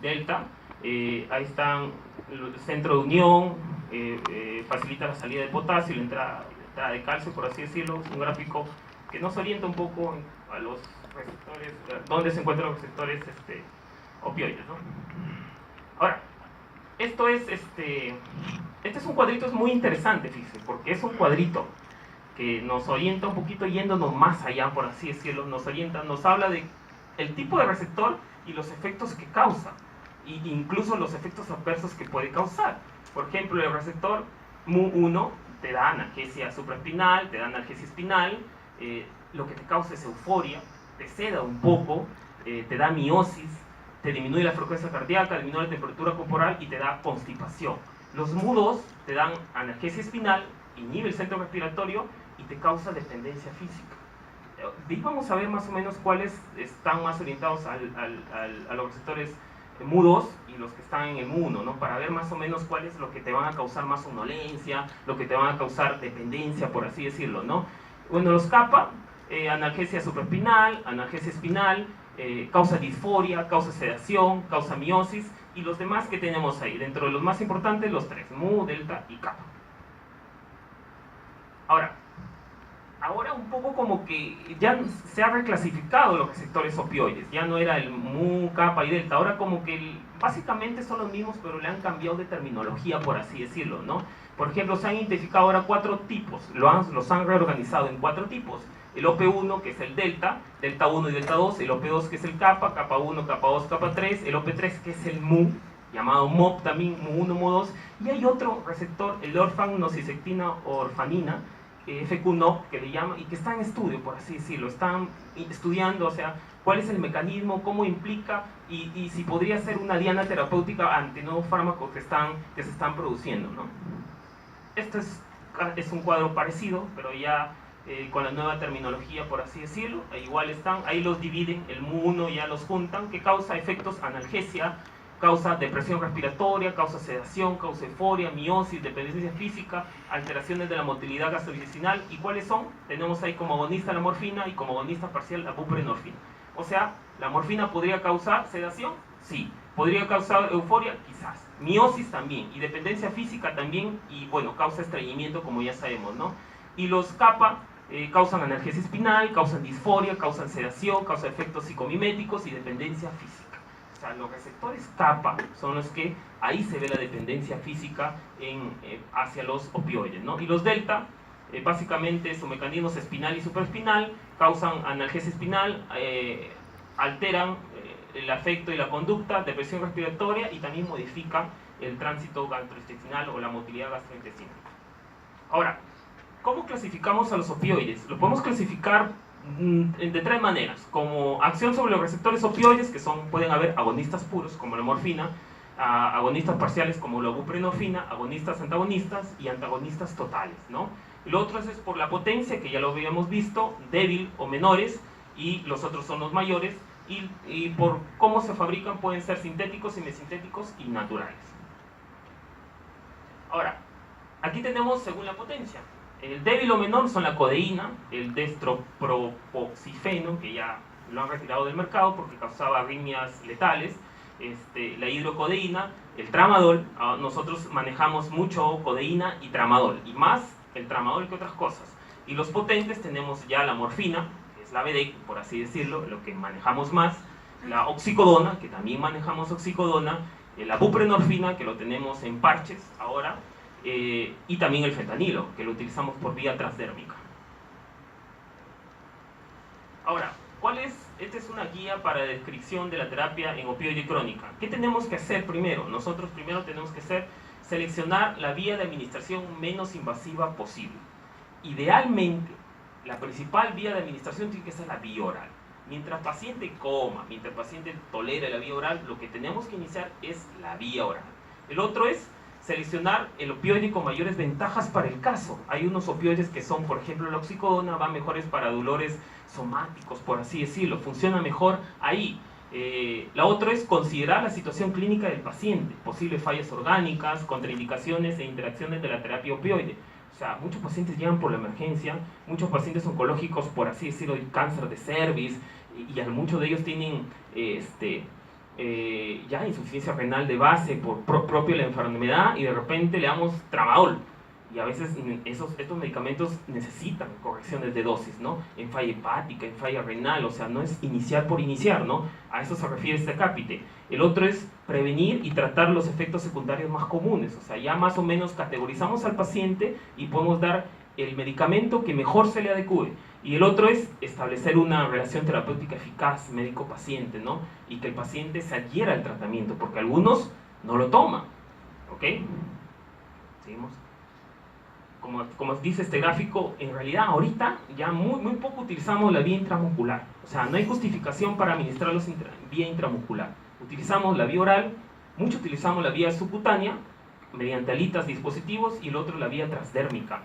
delta, ahí están el centro de unión, facilita la salida de potasio y la entrada de calcio, por así decirlo. Es un gráfico que nos orienta un poco a los receptores, dónde se encuentran los receptores opioides, ¿no? Ahora, este es un cuadrito, es muy interesante, fíjense, porque es un cuadrito que nos orienta un poquito yéndonos más allá, por así decirlo, nos orienta, nos habla de el tipo de receptor y los efectos que causa, e incluso los efectos adversos que puede causar. Por ejemplo, el receptor Mu1 te da analgesia supraespinal, te da analgesia espinal, lo que te causa es euforia, te seda un poco, te da miosis, te disminuye la frecuencia cardíaca, disminuye la temperatura corporal y te da constipación. Los Mu2 te dan analgesia espinal, inhibe el centro respiratorio y te causa dependencia física. De ahí vamos a ver más o menos cuáles están más orientados a los receptores Mu2 y los que están en el Mu1, ¿no? Para ver más o menos cuál es lo que te van a causar más somnolencia, lo que te van a causar dependencia, por así decirlo, ¿no? Bueno, los kappa, analgesia supraespinal, analgesia espinal, causa disforia, causa sedación, causa miosis, y los demás que tenemos ahí, dentro de los más importantes, los tres, Mu, delta y kappa. Ahora un poco como que ya se ha reclasificado los receptores opioides, ya no era el Mu, kappa y delta, ahora como que básicamente son los mismos, pero le han cambiado de terminología, por así decirlo, ¿no? Por ejemplo, se han identificado ahora 4 tipos, los han reorganizado en 4 tipos. El OP1, que es el delta, delta 1 y delta 2, el OP2, que es el kappa, kappa 1, kappa 2, kappa 3, el OP3, que es el Mu, llamado MOP también, Mu1, Mu2, y hay otro receptor, el orfanocicectina o orfanina, FQ-NOP, que le llaman, y que está en estudio, por así decirlo, están estudiando, o sea, cuál es el mecanismo, cómo implica, y si podría ser una diana terapéutica ante nuevos fármacos que se están produciendo, ¿no? Esto es un cuadro parecido, pero ya con la nueva terminología, por así decirlo. Igual están, ahí los dividen, el Mu1 ya los juntan, que causa efectos analgesia, causa depresión respiratoria, causa sedación, causa euforia, miosis, dependencia física, alteraciones de la motilidad gastrointestinal. ¿Y cuáles son? Tenemos ahí como agonista la morfina y como agonista parcial la buprenorfina. O sea, ¿la morfina podría causar sedación? Sí. ¿Podría causar euforia? Quizás. Miosis también. Y dependencia física también. Y bueno, causa estreñimiento, como ya sabemos, ¿no? Y los kappa causan analgesia espinal, causan disforia, causan sedación, causan efectos psicomiméticos y dependencia física. O sea, los receptores kappa son los que ahí se ve la dependencia física hacia los opioides, ¿no? Y los delta, básicamente su mecanismo es espinal y supraespinal, causan analgesia espinal, alteran el afecto y la conducta, depresión respiratoria, y también modifican el tránsito gastrointestinal o la motilidad gastrointestinal. Ahora, ¿cómo clasificamos a los opioides? Lo podemos clasificar de 3 maneras: como acción sobre los receptores opioides, que pueden haber agonistas puros, como la morfina, agonistas parciales, como la buprenorfina, agonistas antagonistas y antagonistas totales, ¿no? Lo otro es por la potencia, que ya lo habíamos visto, débil o menores, y los otros son los mayores, y por cómo se fabrican pueden ser sintéticos, semisintéticos y naturales. Ahora, aquí tenemos según la potencia. El débil o menor son la codeína, el destropropoxifeno, que ya lo han retirado del mercado porque causaba arritmias letales, la hidrocodeína, el tramadol. Nosotros manejamos mucho codeína y tramadol, y más el tramadol que otras cosas. Y los potentes tenemos ya la morfina, que es la BD, por así decirlo, lo que manejamos más, la oxicodona, que también manejamos oxicodona, la buprenorfina, que lo tenemos en parches ahora, y también el fentanilo, que lo utilizamos por vía transdérmica. Ahora, esta es una guía para descripción de la terapia en opioide crónica. ¿Qué tenemos que hacer primero? Nosotros primero tenemos que seleccionar la vía de administración menos invasiva posible. Idealmente, la principal vía de administración tiene que ser la vía oral. Mientras el paciente coma, mientras el paciente tolere la vía oral, lo que tenemos que iniciar es la vía oral. El otro es seleccionar el opioide con mayores ventajas para el caso. Hay unos opioides que son, por ejemplo, la oxicodona, van mejores para dolores somáticos, por así decirlo, funciona mejor ahí. La otra es considerar la situación clínica del paciente, posibles fallas orgánicas, contraindicaciones e interacciones de la terapia opioide. O sea, muchos pacientes llegan por la emergencia, muchos pacientes oncológicos, por así decirlo, cáncer de cervix, y muchos de ellos tienen ya insuficiencia renal de base por propio la enfermedad, y de repente le damos tramadol. Y a veces estos medicamentos necesitan correcciones de dosis, ¿no? En falla hepática, en falla renal, o sea, no es iniciar por iniciar, ¿no? A eso se refiere este cápite. El otro es prevenir y tratar los efectos secundarios más comunes, o sea, ya más o menos categorizamos al paciente y podemos dar el medicamento que mejor se le adecue. Y el otro es establecer una relación terapéutica eficaz médico-paciente, ¿no? Y que el paciente se adhiera al tratamiento, porque algunos no lo toman, ¿ok? Seguimos. Como dice este gráfico, en realidad ahorita ya muy poco utilizamos la vía intramuscular. O sea, no hay justificación para administrarlos vía intramuscular. Utilizamos la vía oral, mucho utilizamos la vía subcutánea, mediante alitas, dispositivos, y el otro la vía transdérmica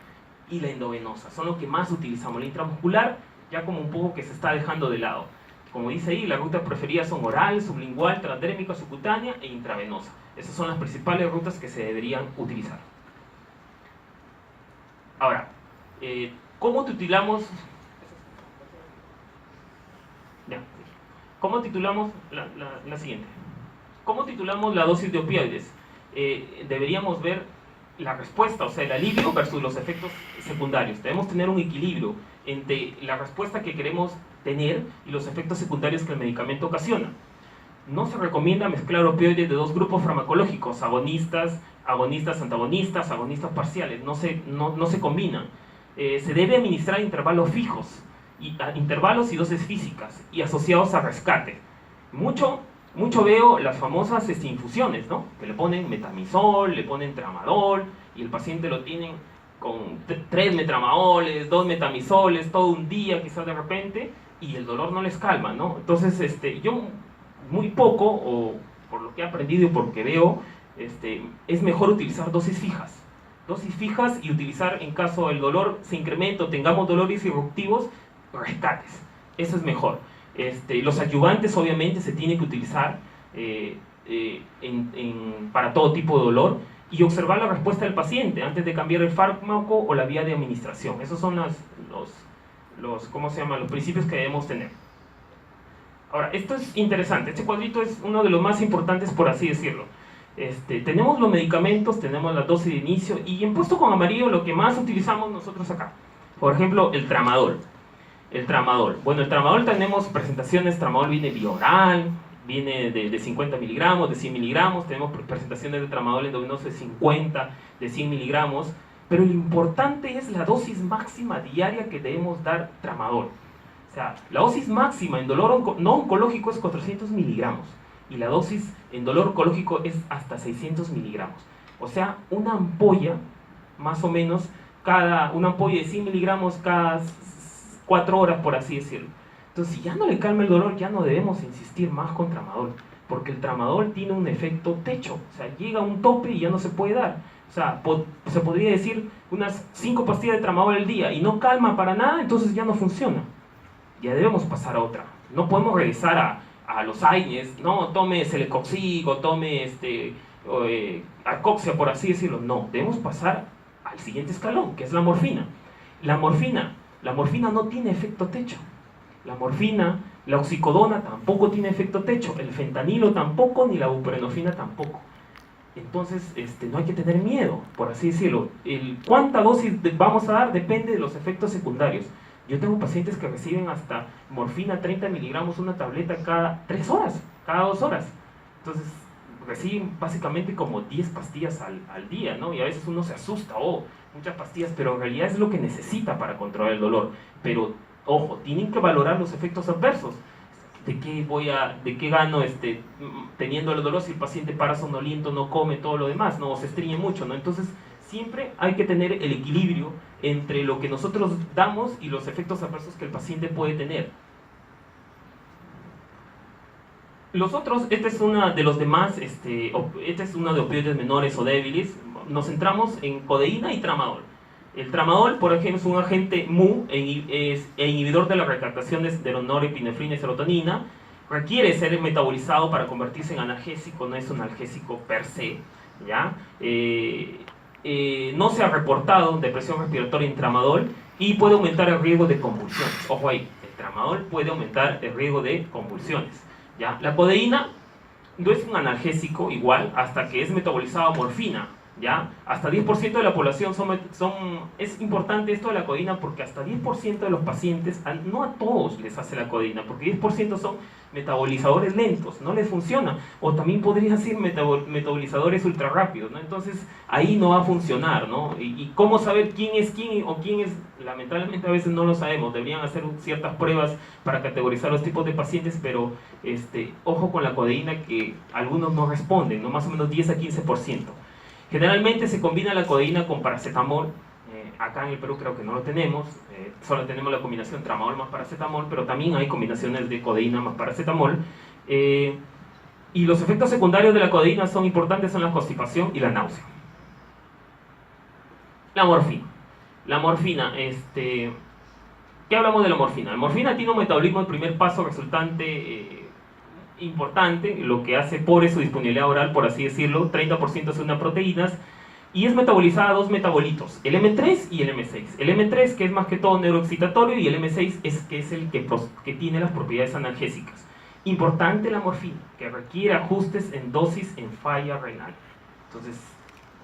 y la endovenosa. Son los que más utilizamos. La intramuscular ya como un poco que se está dejando de lado. Como dice ahí, las rutas preferidas son oral, sublingual, transdérmica, subcutánea e intravenosa. Esas son las principales rutas que se deberían utilizar. Ahora, ¿cómo titulamos? Ya. ¿Cómo titulamos la siguiente? ¿Cómo titulamos la dosis de opioides? Deberíamos ver la respuesta, o sea, el alivio versus los efectos secundarios. Debemos tener un equilibrio entre la respuesta que queremos tener y los efectos secundarios que el medicamento ocasiona. No se recomienda mezclar opioides de dos grupos farmacológicos, agonistas, antagonistas, agonistas parciales. No se combinan. Se debe administrar intervalos fijos, intervalos y dosis físicas, y asociados a rescate. Mucho veo las famosas infusiones, ¿no? Que le ponen metamizol, le ponen tramadol, y el paciente lo tienen con 3 metramadoles, 2 metamisoles, todo un día quizás de repente, y el dolor no les calma, ¿no? Entonces, yo muy poco, o por lo que he aprendido y porque veo, es mejor utilizar dosis fijas y utilizar, en caso el dolor se incremente o tengamos dolores irruptivos, rescates. Eso es mejor. Los adyuvantes obviamente se tienen que utilizar para todo tipo de dolor, y observar la respuesta del paciente antes de cambiar el fármaco o la vía de administración. Esos son los principios que debemos tener. Ahora, esto es interesante. Este cuadrito es uno de los más importantes, por así decirlo. Tenemos los medicamentos, tenemos la dosis de inicio, y en puesto con amarillo lo que más utilizamos nosotros acá. Por ejemplo, el tramadol. Bueno, el tramadol tenemos presentaciones. Tramadol viene bioral, viene de 50 miligramos, de 100 miligramos. Tenemos presentaciones de tramadol endovenoso de 50, de 100 miligramos. Pero lo importante es la dosis máxima diaria que debemos dar tramadol. O sea, la dosis máxima en dolor no oncológico es 400 miligramos. Y la dosis en dolor oncológico es hasta 600 miligramos. O sea, una ampolla, más o menos, una ampolla de 100 miligramos cada 4 horas, por así decirlo. Entonces, si ya no le calma el dolor, ya no debemos insistir más con tramadol, porque el tramadol tiene un efecto techo. O sea, llega a un tope y ya no se puede dar. O sea, se podría decir unas 5 pastillas de tramadol al día y no calma para nada, entonces ya no funciona. Ya debemos pasar a otra. No podemos regresar a los AINES, no, tome Celecoxib o tome Arcoxia, por así decirlo. No, debemos pasar al siguiente escalón, que es la morfina. La morfina no tiene efecto techo. La oxicodona tampoco tiene efecto techo. El fentanilo tampoco, ni la buprenorfina tampoco. Entonces, no hay que tener miedo, por así decirlo. ¿Cuánta dosis vamos a dar? Depende de los efectos secundarios. Yo tengo pacientes que reciben hasta morfina 30 miligramos, una tableta cada 3 horas, cada 2 horas. Entonces, reciben básicamente como 10 pastillas al día, ¿no? Y a veces uno se asusta, muchas pastillas, pero en realidad es lo que necesita para controlar el dolor. Pero, ojo, tienen que valorar los efectos adversos. ¿De qué gano teniendo el dolor si el paciente para somnoliento, no come, todo lo demás, ¿no? O se estriñe mucho, ¿no? Entonces, siempre hay que tener el equilibrio entre lo que nosotros damos y los efectos adversos que el paciente puede tener. Los otros, este es uno de los demás, este es uno de opioides menores o débiles. Nos centramos en codeína y tramadol. El tramadol, por ejemplo, es un agente MU e inhibidor de la recaptación de norepinefrina y serotonina. Requiere ser metabolizado para convertirse en analgésico, no es un analgésico per se, ¿ya? No se ha reportado depresión respiratoria en tramadol, y puede aumentar el riesgo de convulsiones. Ojo ahí, el tramadol puede aumentar el riesgo de convulsiones, ¿ya? La codeína no es un analgésico igual hasta que es metabolizado a morfina, ¿ya? Hasta 10% de la población es importante esto de la codeína porque hasta 10% de los pacientes, no a todos les hace la codeína, porque 10% son metabolizadores lentos, no les funciona, o también podrían ser metabolizadores ultra rápidos, ¿no? Entonces ahí no va a funcionar, ¿no? Y cómo saber quién es quién o quién es, lamentablemente a veces no lo sabemos, deberían hacer ciertas pruebas para categorizar los tipos de pacientes, pero ojo con la codeína que algunos no responden, ¿no? Más o menos 10 a 15%. Generalmente se combina la codeína con paracetamol. Acá en el Perú creo que no lo tenemos, solo tenemos la combinación tramadol más paracetamol, pero también hay combinaciones de codeína más paracetamol. Y los efectos secundarios de la codeína son importantes, son la constipación y la náusea. La morfina. La morfina, ¿qué hablamos de la morfina? La morfina tiene un metabolismo de primer paso resultante importante, lo que hace pobre su disponibilidad oral, por así decirlo. 30% son unas proteínas y es metabolizada a dos metabolitos, el M3 y el M6. El M3, que es más que todo neuroexcitatorio, y el M6 es el que tiene las propiedades analgésicas. Importante la morfina, que requiere ajustes en dosis en falla renal. Entonces,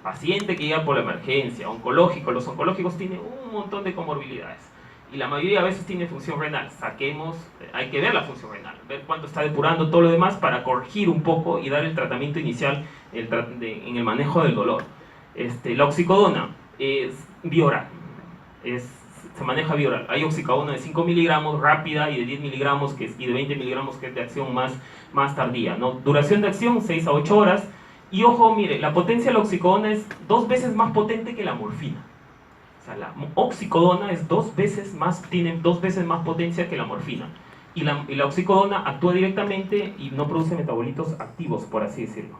paciente que llega por la emergencia, oncológico, los oncológicos tienen un montón de comorbilidades y la mayoría a veces tiene función renal. Hay que ver la función renal, ver cuánto está depurando, todo lo demás, para corregir un poco y dar el tratamiento inicial en el manejo del dolor. La oxicodona es bioral, se maneja bioral. Hay oxicodona de 5 miligramos rápida y de 10 miligramos y de 20 miligramos que es de acción más tardía, ¿no? Duración de acción 6 a 8 horas. Y ojo, mire, la potencia de la oxicodona es 2 veces más potente que la morfina. O sea, la oxicodona tiene 2 veces más potencia que la morfina. Y la oxicodona actúa directamente y no produce metabolitos activos, por así decirlo.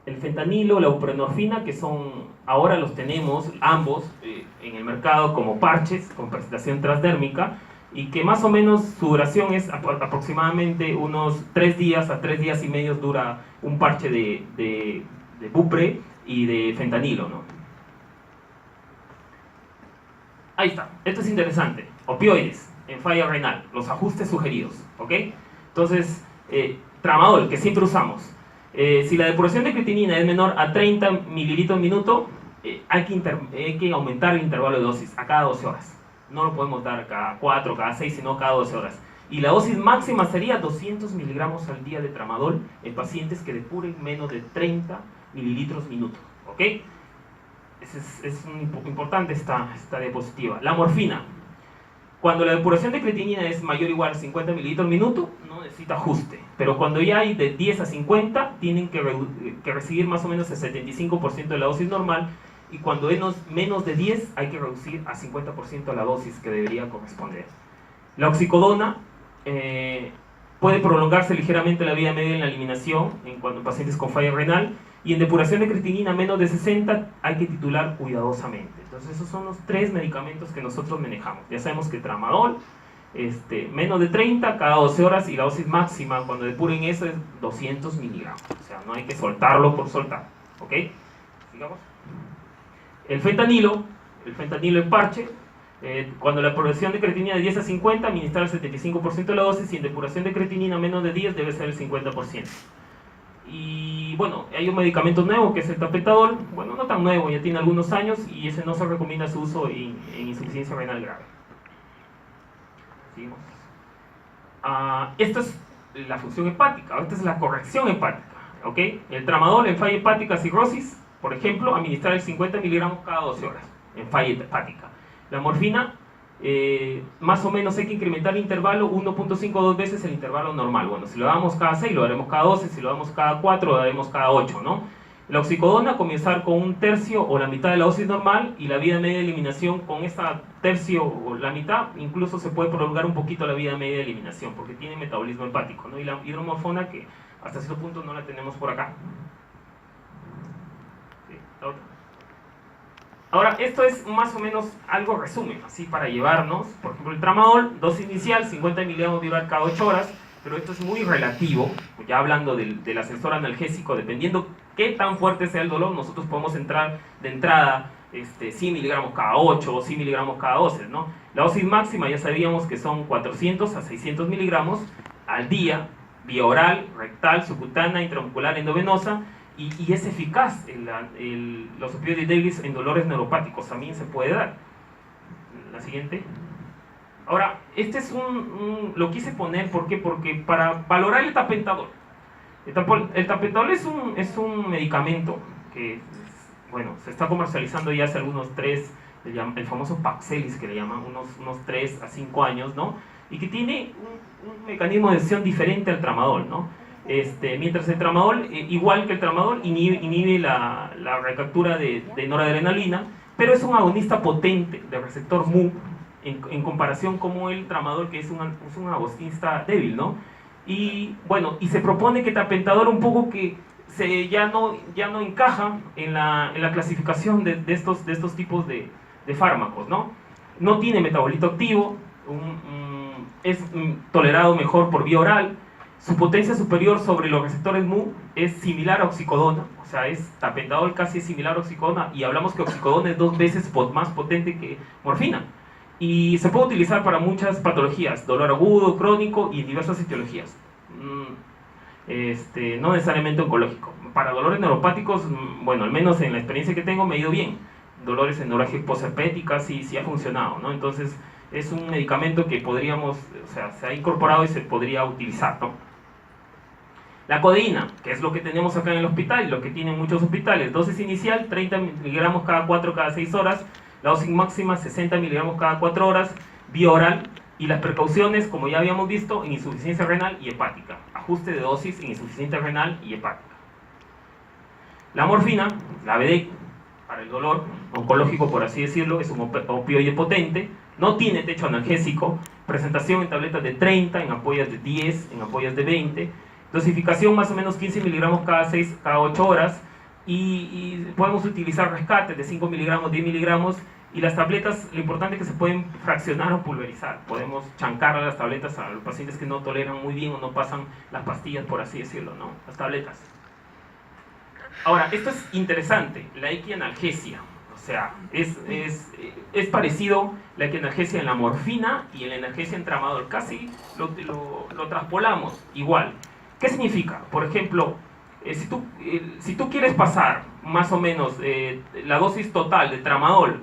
El fentanilo, la buprenorfina, que ahora los tenemos ambos en el mercado como parches con presentación transdérmica, y que más o menos su duración es aproximadamente unos 3 días a 3 días y medio dura un parche de bupre y de fentanilo, ¿no? Ahí está, esto es interesante. Opioides en falla renal, los ajustes sugeridos, ¿ok? Entonces, tramadol, que siempre usamos. Si la depuración de creatinina es menor a 30 mililitros minuto, hay que aumentar el intervalo de dosis a cada 12 horas. No lo podemos dar cada 4, cada 6, sino cada 12 horas. Y la dosis máxima sería 200 miligramos al día de tramadol en pacientes que depuren menos de 30 mililitros minuto, ¿ok? Es importante esta diapositiva. La morfina. Cuando la depuración de creatinina es mayor o igual a 50 mililitros minuto, no necesita ajuste. Pero cuando ya hay de 10 a 50, tienen que recibir más o menos el 75% de la dosis normal. Y cuando es menos de 10, hay que reducir a 50% la dosis que debería corresponder. La oxicodona puede prolongarse ligeramente la vida media en la eliminación en pacientes con falla renal. Y en depuración de creatinina menos de 60 hay que titular cuidadosamente. Entonces esos son los 3 medicamentos que nosotros manejamos. Ya sabemos que tramadol, menos de 30 cada 12 horas, y la dosis máxima cuando depuren eso es 200 miligramos. O sea, no hay que soltarlo por soltar. ¿Ok? Sigamos. El fentanilo en parche, cuando la depuración de creatinina de 10 a 50, administrar el 75% de la dosis, y en depuración de creatinina menos de 10 debe ser el 50%. Y bueno, hay un medicamento nuevo que es el tapentadol. Bueno, no tan nuevo, ya tiene algunos años, y ese no se recomienda su uso en insuficiencia renal grave. Seguimos. Esta es la función hepática, esta es la corrección hepática, ¿ok? El tramadol en falla hepática cirrosis, por ejemplo, administrar el 50 miligramos cada 12 horas en falla hepática. La morfina, más o menos hay que incrementar el intervalo 1.5 o 2 veces el intervalo normal. Bueno, si lo damos cada 6, lo daremos cada 12, si lo damos cada 4, lo daremos cada 8, ¿no? La oxicodona, comenzar con 1/3 o la mitad de la dosis normal, y la vida media de eliminación con esta tercio o la mitad, incluso se puede prolongar un poquito la vida media de eliminación, porque tiene metabolismo hepático, ¿no? Y la hidromorfona, que hasta cierto punto no la tenemos por acá. Sí, la otra. Ahora, esto es más o menos algo resumen, así para llevarnos. Por ejemplo, el tramadol, dosis inicial, 50 miligramos diural cada 8 horas, pero esto es muy relativo, ya hablando del ascensor analgésico, dependiendo qué tan fuerte sea el dolor, nosotros podemos entrar de entrada 100 miligramos cada 8 o 100 miligramos cada 12, ¿no? La dosis máxima ya sabíamos que son 400 a 600 miligramos al día vía oral, rectal, subcutánea, intramuscular, endovenosa, y es eficaz. Los opioides débiles en dolores neuropáticos también se puede dar. La siguiente. Ahora, este es lo quise poner, ¿por qué? Porque para valorar el tapentadol. El tapentadol es un medicamento que, bueno, se está comercializando ya hace algunos 3, el famoso Paxelis que le llaman, unos 3 a 5 años, ¿no? Y que tiene un mecanismo de acción diferente al tramadol, ¿no? Mientras el tramadol, igual que el tramadol, inhibe la recaptura de noradrenalina, pero es un agonista potente del receptor mu en comparación como el tramadol, que es un agonista débil, ¿no? Y bueno, y se propone que tapentadol un poco que ya no encaja en la clasificación de estos tipos de fármacos, ¿no? No tiene metabolito activo, es tolerado mejor por vía oral, su potencia superior sobre los receptores mu es similar a oxicodona, o sea, tapentadol casi es similar a oxicodona, y hablamos que oxicodona es 2 veces más potente que morfina. Y se puede utilizar para muchas patologías, dolor agudo, crónico y diversas etiologías. No necesariamente oncológico. Para dolores neuropáticos, bueno, al menos en la experiencia que tengo, me ha ido bien. Dolores en neuralgia posherpética sí ha funcionado, ¿no? Entonces, es un medicamento que podríamos, o sea, se ha incorporado y se podría utilizar, ¿no? La codeína, que es lo que tenemos acá en el hospital, lo que tienen muchos hospitales. Dosis inicial, 30 miligramos cada 4 cada 6 horas. La dosis máxima, 60 miligramos cada 4 horas, vía oral. Y las precauciones, como ya habíamos visto, en insuficiencia renal y hepática. Ajuste de dosis en insuficiencia renal y hepática. La morfina, la BD, para el dolor oncológico, por así decirlo, es un opioide potente. No tiene techo analgésico. Presentación en tabletas de 30, en ampollas de 10, en ampollas de 20. Dosificación más o menos 15 miligramos cada 8 horas. Y podemos utilizar rescates de 5 miligramos, 10 miligramos. Y las tabletas, lo importante es que se pueden fraccionar o pulverizar. Podemos chancar las tabletas a los pacientes que no toleran muy bien o no pasan las pastillas, por así decirlo, ¿no? Las tabletas. Ahora, esto es interesante, la equianalgesia. O sea, es parecido la equianalgesia en la morfina y en la analgesia en tramadol. Casi lo traspolamos igual. ¿Qué significa? Por ejemplo, si tú quieres pasar más o menos la dosis total de tramadol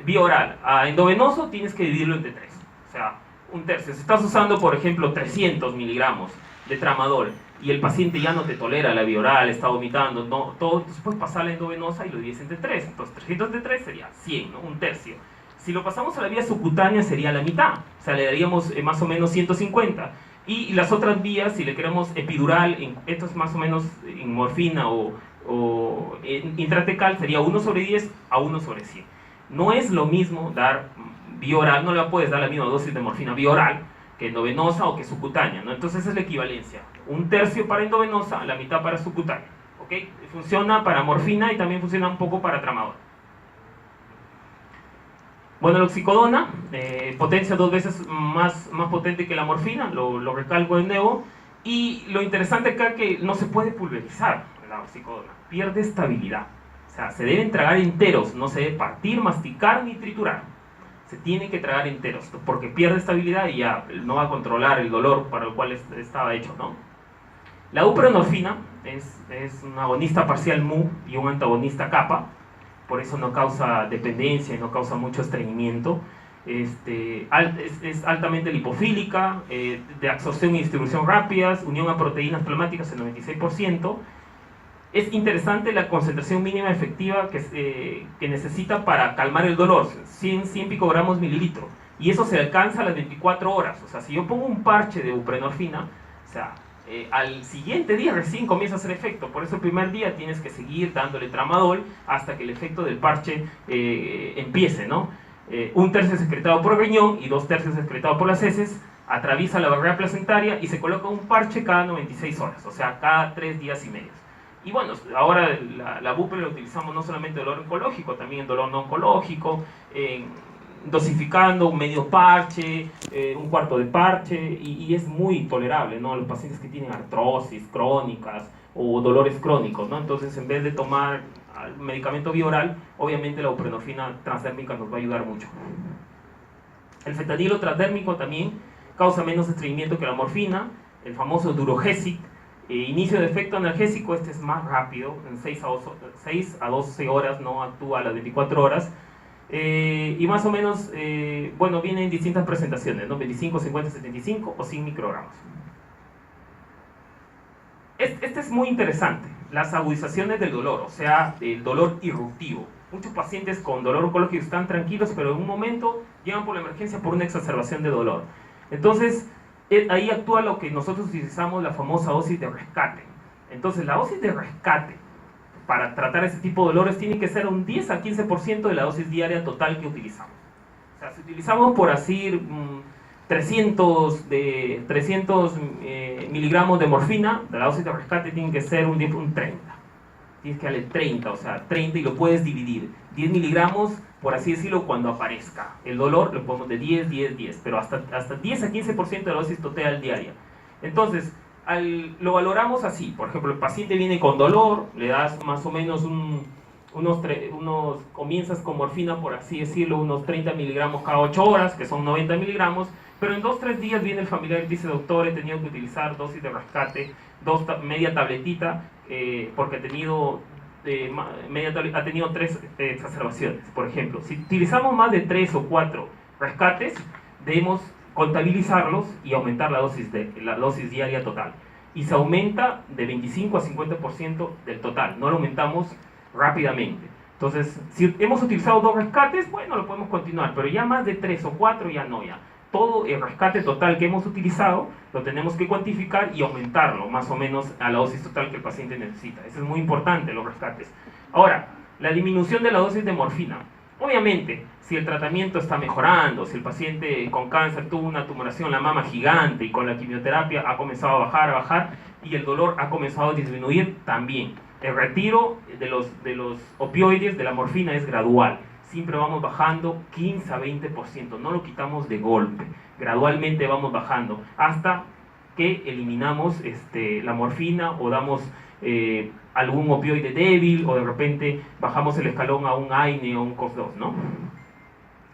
vía oral a endovenoso, tienes que dividirlo entre 3. O sea, un tercio. Si estás usando, por ejemplo, 300 miligramos de tramadol y el paciente ya no te tolera la vía oral, está vomitando, entonces puedes pasar la endovenosa y lo divides entre 3. Entonces, 300 de 3 sería 100, ¿no? Un tercio. Si lo pasamos a la vía subcutánea sería la mitad. O sea, le daríamos más o menos 150. Y las otras vías, si le queremos epidural, esto es más o menos en morfina o intratecal, sería 1/10 a 1/100. No es lo mismo dar vía oral, no le puedes dar la misma dosis de morfina vía oral que endovenosa o que subcutánea, ¿no? Entonces esa es la equivalencia. Un tercio para endovenosa, la mitad para subcutánea. ¿Ok? Funciona para morfina y también funciona un poco para tramadol. Bueno, la oxicodona, potencia 2 veces más potente que la morfina, lo recalco de nuevo. Y lo interesante acá es que no se puede pulverizar la oxicodona, pierde estabilidad. O sea, se deben tragar enteros, no se debe partir, masticar ni triturar. Se tiene que tragar enteros, porque pierde estabilidad y ya no va a controlar el dolor para el cual estaba hecho, ¿no? La buprenorfina es un agonista parcial mu y un antagonista kappa, por eso no causa dependencia y no causa mucho estreñimiento. Es altamente lipofílica, de absorción y distribución rápidas, unión a proteínas plasmáticas en 96%. Es interesante la concentración mínima efectiva que necesita para calmar el dolor, 100 picogramos mililitro, y eso se alcanza a las 24 horas. O sea, si yo pongo un parche de buprenorfina, o sea, al siguiente día recién comienza a hacer efecto. Por eso el primer día tienes que seguir dándole tramadol hasta que el efecto del parche empiece, ¿no? Un tercio secretado por el riñón y 2 tercios secretado por las heces, atraviesa la barrera placentaria y se coloca un parche cada 96 horas, o sea, cada 3 días y medio. Y bueno, ahora la bupre la utilizamos no solamente en dolor oncológico, también en dolor no oncológico, dosificando un medio parche, un cuarto de parche, y es muy tolerable, ¿no? Los pacientes que tienen artrosis crónicas o dolores crónicos, ¿no? Entonces, en vez de tomar medicamento vía oral, obviamente la buprenorfina transdérmica nos va a ayudar mucho. El fentanilo transdérmico también causa menos estreñimiento que la morfina, el famoso Durogesic. Inicio de efecto analgésico, este es más rápido, en 6 a 12 horas, no actúa a las 24 horas. Y más o menos, bueno, viene en distintas presentaciones, ¿no? 25, 50, 75 o 100 microgramos. Este es muy interesante, las agudizaciones del dolor, o sea, el dolor irruptivo. Muchos pacientes con dolor oncológico están tranquilos, pero en un momento llegan por la emergencia por una exacerbación de dolor. Entonces, ahí actúa lo que nosotros utilizamos, la famosa dosis de rescate. Entonces, la dosis de rescate para tratar este tipo de dolores tiene que ser un 10 a 15% de la dosis diaria total que utilizamos. O sea, si utilizamos, por así, 300 miligramos de morfina, la dosis de rescate tiene que ser un 30. Tienes que darle 30, o sea, 30 y lo puedes dividir. 10 miligramos, por así decirlo, cuando aparezca. El dolor lo ponemos de 10, 10, 10, pero hasta 10 a 15% de la dosis total diaria. Entonces, lo valoramos así. Por ejemplo, el paciente viene con dolor, le das más o menos comienzas con morfina, por así decirlo, unos 30 miligramos cada 8 horas, que son 90 miligramos, pero en 2-3 días viene el familiar y dice, doctor, he tenido que utilizar dosis de rescate, media tabletita, porque ha tenido 3 exacerbaciones, por ejemplo. Si utilizamos más de 3 o 4 rescates, debemos contabilizarlos y aumentar la dosis diaria total. Y se aumenta de 25 a 50% del total, no lo aumentamos rápidamente. Entonces, si hemos utilizado 2 rescates, bueno, lo podemos continuar, pero ya más de 3 o 4 ya no, ya. Todo el rescate total que hemos utilizado lo tenemos que cuantificar y aumentarlo más o menos a la dosis total que el paciente necesita. Eso es muy importante, los rescates. Ahora, la disminución de la dosis de morfina. Obviamente, si el tratamiento está mejorando, si el paciente con cáncer tuvo una tumoración en la mama gigante y con la quimioterapia ha comenzado a bajar y el dolor ha comenzado a disminuir, también. El retiro de los opioides, de la morfina, es gradual. Siempre vamos bajando 15 a 20%, no lo quitamos de golpe, gradualmente vamos bajando hasta que eliminamos la morfina o damos algún opioide débil o de repente bajamos el escalón a un AINE o un COX-2, ¿no?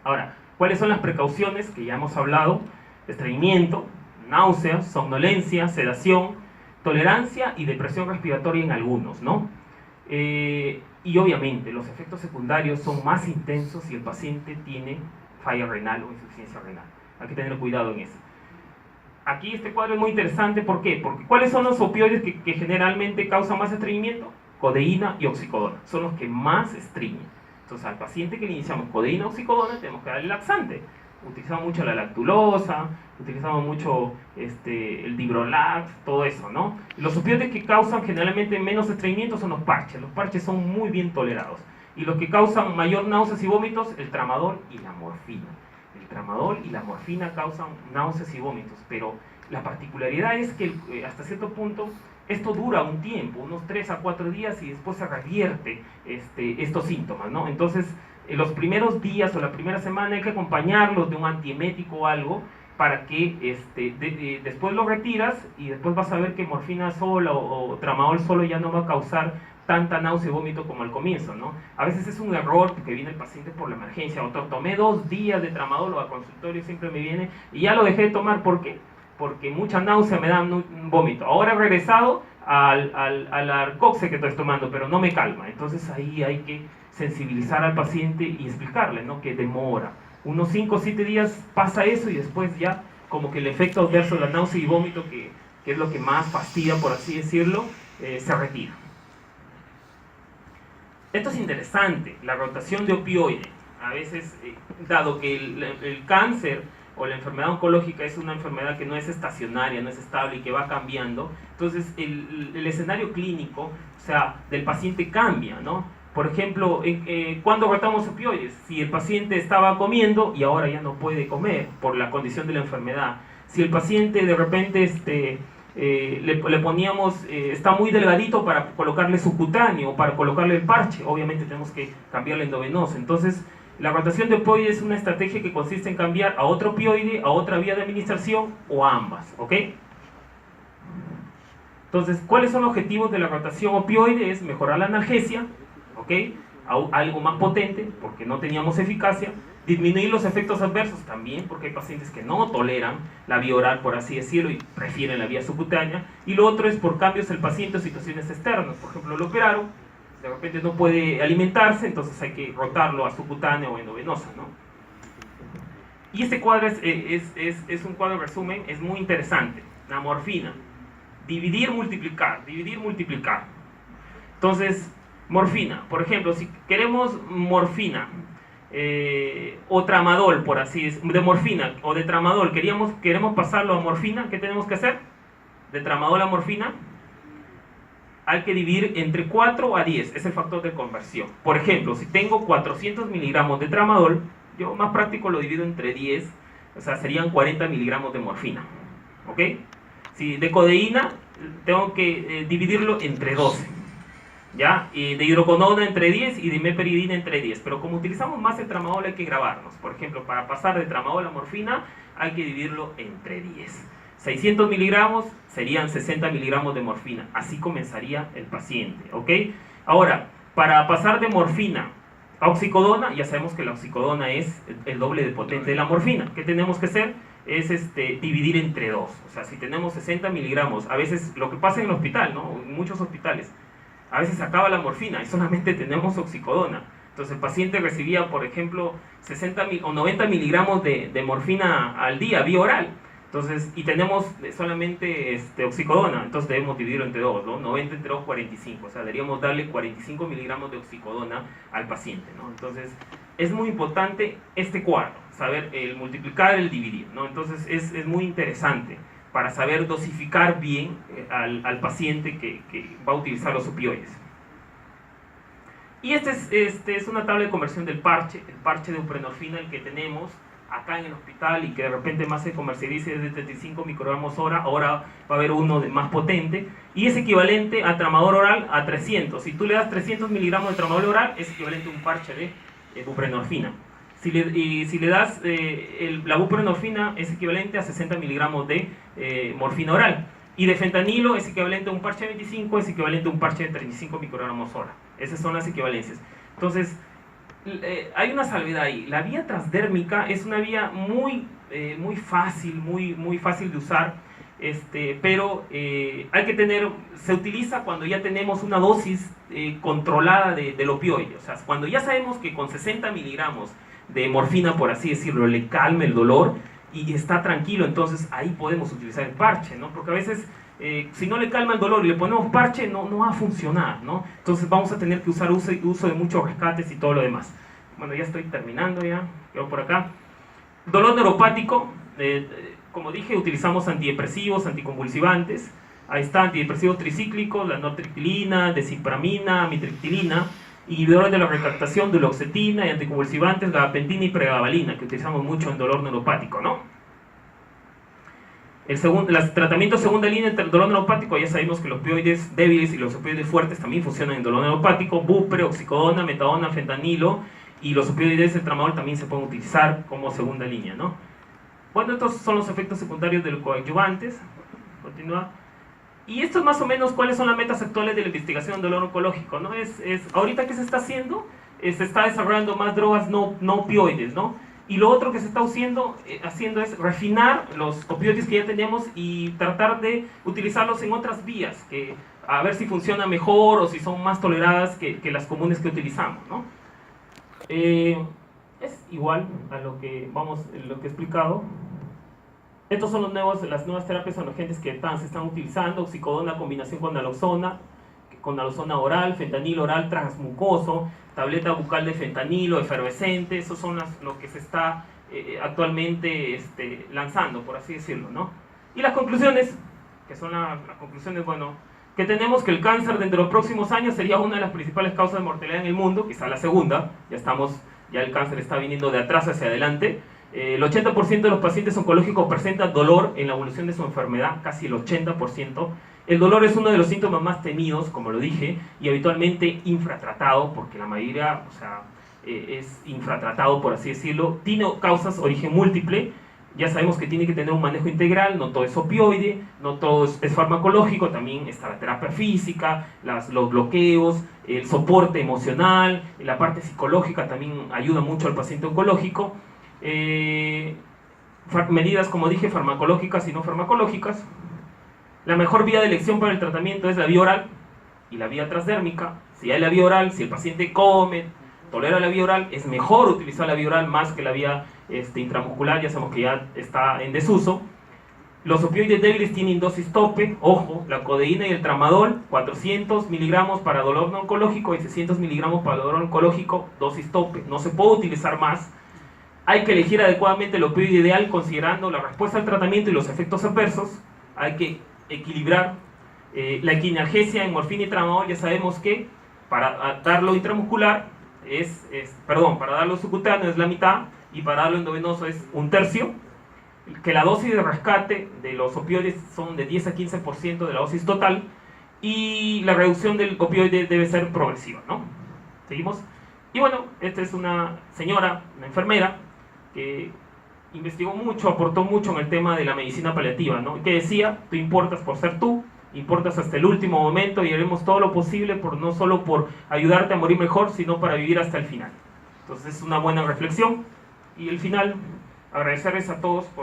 Ahora, ¿cuáles son las precauciones que ya hemos hablado? Estreñimiento, náuseas, somnolencia, sedación, tolerancia y depresión respiratoria en algunos, ¿no? Y obviamente los efectos secundarios son más intensos si el paciente tiene falla renal o insuficiencia renal. Hay que tener cuidado en eso. Aquí este cuadro es muy interesante, ¿por qué? Porque ¿cuáles son los opioides que generalmente causan más estreñimiento? Codeína y oxicodona, son los que más estreñen. Entonces al paciente que le iniciamos codeína o oxicodona tenemos que darle laxante. Utilizamos mucho la lactulosa, utilizamos mucho el Dibrolax, todo eso, ¿no? Los opioides que causan generalmente menos estreñimiento son los parches son muy bien tolerados. Y los que causan mayor náuseas y vómitos, el tramadol y la morfina. El tramadol y la morfina causan náuseas y vómitos, pero la particularidad es que hasta cierto punto esto dura un tiempo, unos 3 a 4 días y después se revierte estos síntomas, ¿no? Entonces, en los primeros días o la primera semana hay que acompañarlos de un antiemético o algo para que después lo retiras y después vas a ver que morfina sola o tramadol solo ya no va a causar tanta náusea y vómito como al comienzo, ¿no? A veces es un error porque viene el paciente por la emergencia, doctor, tomé 2 días de tramadol o a consultorio siempre me viene y ya lo dejé de tomar, ¿por qué? Porque mucha náusea me da un vómito. Ahora he regresado al Arcoxe que estoy tomando, pero no me calma. Entonces ahí hay que sensibilizar al paciente y explicarle, ¿no? Que demora. Unos 5 o 7 días pasa eso y después ya como que el efecto adverso de la náusea y vómito, que es lo que más fastidia, por así decirlo, se retira. Esto es interesante, la rotación de opioides. A veces, dado que el cáncer o la enfermedad oncológica es una enfermedad que no es estacionaria, no es estable y que va cambiando, entonces el escenario clínico, o sea, del paciente cambia, ¿no? Por ejemplo, ¿cuándo rotamos opioides? Si el paciente estaba comiendo y ahora ya no puede comer por la condición de la enfermedad. Si el paciente de repente le poníamos, está muy delgadito para colocarle subcutáneo o para colocarle el parche, obviamente tenemos que cambiarle endovenoso. Entonces, la rotación de opioides es una estrategia que consiste en cambiar a otro opioide, a otra vía de administración o a ambas, ¿ok? Entonces, ¿cuáles son los objetivos de la rotación opioide? Es mejorar la analgesia, ¿ok? Algo más potente, porque no teníamos eficacia, Disminuir los efectos adversos también, porque hay pacientes que no toleran la vía oral, por así decirlo, y prefieren la vía subcutánea. Y lo otro es por cambios el paciente o situaciones externas. Por ejemplo, lo operaron, de repente no puede alimentarse, entonces hay que rotarlo a subcutánea o endovenosa, ¿no? Y este cuadro es un cuadro de resumen, es muy interesante. La morfina. Dividir, multiplicar, dividir, multiplicar. Entonces, morfina. Por ejemplo, si queremos morfina, o tramadol, por así decirlo, de morfina o de tramadol, queremos pasarlo a morfina, ¿qué tenemos que hacer? De tramadol a morfina, hay que dividir entre 4 a 10, es el factor de conversión. Por ejemplo, si tengo 400 miligramos de tramadol, yo más práctico lo divido entre 10, o sea, serían 40 miligramos de morfina, ¿ok? Si de codeína, tengo que dividirlo entre 12, ¿ya? Y de hidroconona entre 10 y de meperidina entre 10. Pero como utilizamos más el tramadol hay que grabarnos. Por ejemplo, para pasar de tramadol a morfina hay que dividirlo entre 10. 600 miligramos serían 60 miligramos de morfina. Así comenzaría el paciente, ¿ok? Ahora, para pasar de morfina a oxicodona, ya sabemos que la oxicodona es el doble de potente de la morfina. ¿Qué tenemos que hacer? Es dividir entre 2. O sea, si tenemos 60 miligramos, a veces lo que pasa en el hospital, ¿no? En muchos hospitales, a veces se acaba la morfina y solamente tenemos oxicodona. Entonces el paciente recibía, por ejemplo, 60 o 90 miligramos de morfina al día, vía oral. Entonces, y tenemos solamente oxicodona, entonces debemos dividirlo entre 2, ¿no? 90 entre 2, 45. O sea, deberíamos darle 45 miligramos de oxicodona al paciente, ¿no? Entonces, es muy importante este cuadro, saber el multiplicar, el dividir, ¿no? Entonces, es muy interesante para saber dosificar bien al paciente que va a utilizar los opioides. Y este es una tabla de conversión del parche, el parche de buprenorfina, el que tenemos acá en el hospital y que de repente más se comercializa es de 35 microgramos hora, ahora va a haber uno más potente, y es equivalente a tramadol oral a 300. Si tú le das 300 miligramos de tramadol oral, es equivalente a un parche de buprenorfina. Si le das la buprenorfina, es equivalente a 60 miligramos de morfina oral. Y de fentanilo es equivalente a un parche de 25, es equivalente a un parche de 35 microgramos hora. Esas son las equivalencias. Entonces, hay una salvedad ahí. La vía transdérmica es una vía muy fácil, muy fácil de usar, pero hay que tener, se utiliza cuando ya tenemos una dosis controlada del opioide. O sea, cuando ya sabemos que con 60 miligramos de morfina, por así decirlo, le calma el dolor y está tranquilo, entonces ahí podemos utilizar el parche, ¿no? Porque a veces si no le calma el dolor y le ponemos parche, no va a funcionar, ¿no? Entonces vamos a tener que usar uso de muchos rescates y todo lo demás. Bueno, ya estoy terminando, ya quedo por acá. Dolor neuropático, como dije, utilizamos antidepresivos, anticonvulsivantes. Ahí está, antidepresivos tricíclicos, la nortriptilina, desipramina, amitriptilina, inhibidores de la recaptación, duloxetina, y anticonvulsivantes, gabapentina y pregabalina, que utilizamos mucho en dolor neuropático, ¿no? El tratamiento de segunda línea del dolor neuropático, ya sabemos que los opioides débiles y los opioides fuertes también funcionan en dolor neuropático, bupre, oxicodona, metadona, fentanilo, y los opioides de tramadol también se pueden utilizar como segunda línea, ¿no? Bueno, estos son los efectos secundarios de los coadyuvantes. Continúa. Y esto es más o menos cuáles son las metas actuales de la investigación en dolor oncológico, ¿no? Ahorita que se está haciendo, se está desarrollando más drogas no opioides, ¿no? Y lo otro que se está haciendo es refinar los opioides que ya tenemos y tratar de utilizarlos en otras vías, a ver si funcionan mejor o si son más toleradas que las comunes que utilizamos, ¿no? Es igual a lo que he explicado. Estos son las nuevas terapias emergentes que se están utilizando: oxicodona, combinación con naloxona oral, fentanilo oral transmucoso, tableta bucal de fentanilo, efervescente. Esos son lo que se está actualmente lanzando, por así decirlo, ¿no? Y las conclusiones, que son las conclusiones, bueno, que tenemos que el cáncer dentro de los próximos años sería una de las principales causas de mortalidad en el mundo, quizá la segunda, ya el cáncer está viniendo de atrás hacia adelante. El 80% de los pacientes oncológicos presentan dolor en la evolución de su enfermedad, casi el 80%. El dolor es uno de los síntomas más temidos, como lo dije, y habitualmente infratratado, porque la mayoría, es infratratado, por así decirlo. Tiene causas origen múltiple, Ya sabemos que tiene que tener un manejo integral, no todo es opioide, no todo es farmacológico, también está la terapia física, los bloqueos, el soporte emocional, la parte psicológica también ayuda mucho al paciente oncológico. Medidas, como dije, farmacológicas y no farmacológicas. La mejor vía de elección para el tratamiento es la vía oral y la vía transdérmica. Si hay la vía oral, si el paciente come, tolera la vía oral, es mejor utilizar la vía oral más que la vía intramuscular, ya sabemos que ya está en desuso. Los opioides débiles tienen dosis tope, ojo, la codeína y el tramadol, 400 miligramos para dolor no oncológico y 600 miligramos para dolor oncológico, dosis tope, no se puede utilizar más. Hay que elegir adecuadamente el opioide ideal considerando la respuesta al tratamiento y los efectos adversos. Hay que equilibrar la equiналgesia en morfina y tramadol. Ya sabemos que para darlo intramuscular para darlo subcutáneo es la mitad y para darlo endovenoso es un tercio. Que la dosis de rescate de los opioides son de 10 a 15% de la dosis total y la reducción del opioide debe ser progresiva, ¿no? ¿Seguimos? Y bueno, esta es una señora, una enfermera, que investigó mucho, aportó mucho en el tema de la medicina paliativa, ¿no? Que decía, tú importas por ser tú, importas hasta el último momento y haremos todo lo posible no solo por ayudarte a morir mejor, sino para vivir hasta el final. Entonces es una buena reflexión. Y el final, agradecerles a todos por